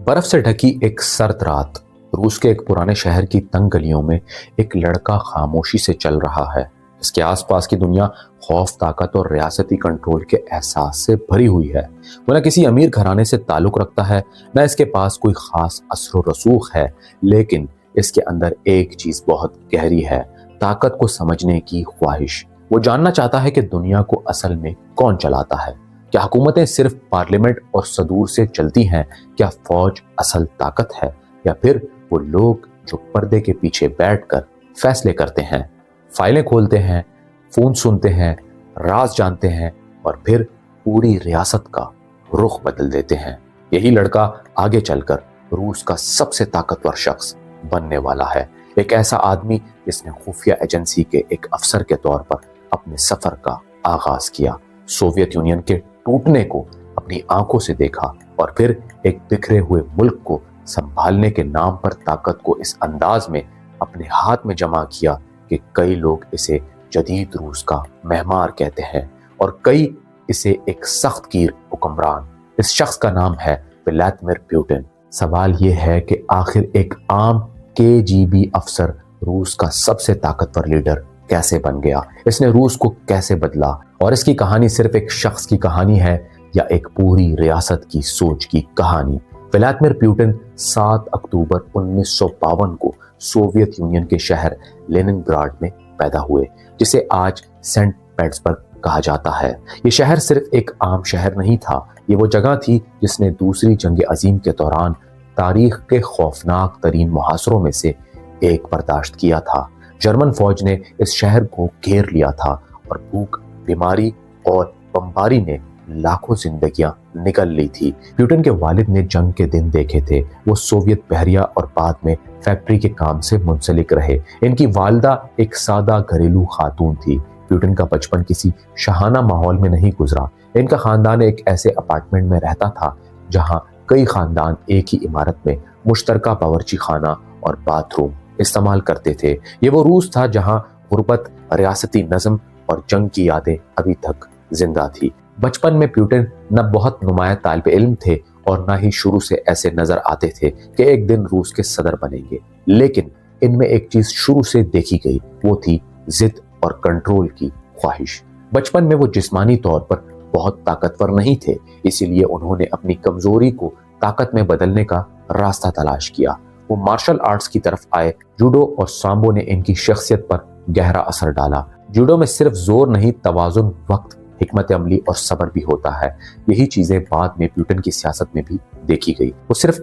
बर्फ से ढकी एक सर्द रात, रूस के एक पुराने शहर की तंग गलियों में एक लड़का खामोशी से चल रहा है। इसके आसपास की दुनिया खौफ, ताकत और रियासती कंट्रोल के एहसास से भरी हुई है। वो न किसी अमीर घराने से ताल्लुक रखता है, न इसके पास कोई खास असर व रसूख है, लेकिन इसके अंदर एक चीज बहुत गहरी है, ताकत को समझने की ख्वाहिश। वो जानना चाहता है कि दुनिया को असल में कौन चलाता है। क्या हुकूमतें सिर्फ पार्लियामेंट और सदूर से चलती हैं? क्या फौज असल ताकत है, या फिर वो लोग जो पर्दे के पीछे बैठकर फैसले करते हैं, फाइलें खोलते हैं, फोन सुनते हैं, राज जानते हैं और फिर पूरी रियासत का रुख बदल देते हैं? यही लड़का आगे चलकर रूस का सबसे ताकतवर शख्स बनने वाला है। एक ऐसा आदमी जिसने खुफिया एजेंसी के एक अफसर के तौर पर अपने सफर का आगाज किया, सोवियत यूनियन के टूटने को अपनी आंखों से देखा और फिर एक बिखरे हुए मुल्क को संभालने के नाम पर ताकत को इस अंदाज में अपने हाथ में जमा किया कि कई लोग इसे जदीद रूस का मेहमार कहते हैं और कई इसे एक सख्त कीर हुक्मरान। इस शख्स का नाम है व्लादिमीर पुतिन। सवाल ये है कि आखिर एक आम केजीबी अफसर रूस का सबसे ताकतवर लीडर कैसे बन गया? इसने रूस को कैसे बदला? और इसकी कहानी सिर्फ एक शख्स की कहानी है या एक पूरी रियासत की सोच की कहानी? व्लादिमीर पुतिन 7 अक्टूबर 1952 को सोवियत यूनियन के शहर लेनिनग्राड में पैदा हुए, जिसे आज सेंट पीटर्सबर्ग कहा जाता है। ये शहर सिर्फ एक आम शहर नहीं था, ये वो जगह थी जिसने दूसरी जंग अजीम के दौरान तारीख के खौफनाक तरीन मुहासरों में से एक बर्दाश्त किया था। जर्मन फौज ने इस शहर को घेर लिया था और भूख, बीमारी और बमबारी ने लाखों जिंदगियां निकल ली थी। पुतिन के वालिद ने जंग के दिन देखे थे। वो सोवियत बहरिया और बाद में फैक्ट्री के काम से मुंसलिक रहे। इनकी वालिदा एक सादा घरेलू खातून थी। पुतिन का बचपन किसी शाहाना माहौल में नहीं गुजरा। इनका खानदान एक ऐसे अपार्टमेंट में रहता था जहां कई खानदान एक ही इमारत में मुश्तरका बावर्ची खाना और बाथरूम इस्तेमाल करते थे। ये वो रूस था जहां गुर्बत, रियासती नज़म और जंग की यादें अभी तक जिंदा थी। बचपन में पुतिन न बहुत नुमाया तालिब इल्म थे और न ही शुरू से ऐसे नजर आते थे कि एक दिन रूस के सदर बनेंगे, लेकिन इनमें एक चीज शुरू से देखी गई, वो थी जिद और कंट्रोल की ख्वाहिश। बचपन में वो जिस्मानी तौर पर बहुत ताकतवर नहीं थे, इसीलिए उन्होंने अपनी कमजोरी को ताकत में बदलने का रास्ता तलाश किया। वो मार्शल आर्ट्स की तरफ आए। जूडो और सांबो ने इनकी शख्सियत पर गहरा असर डाला। जूडो में सिर्फ जोर नहीं, तवाजुन, वक्त, हिकमत अमली और सब्र भी होता है। यही चीजें बाद में पुतिन की सियासत में भी देखी गई। वो सिर्फ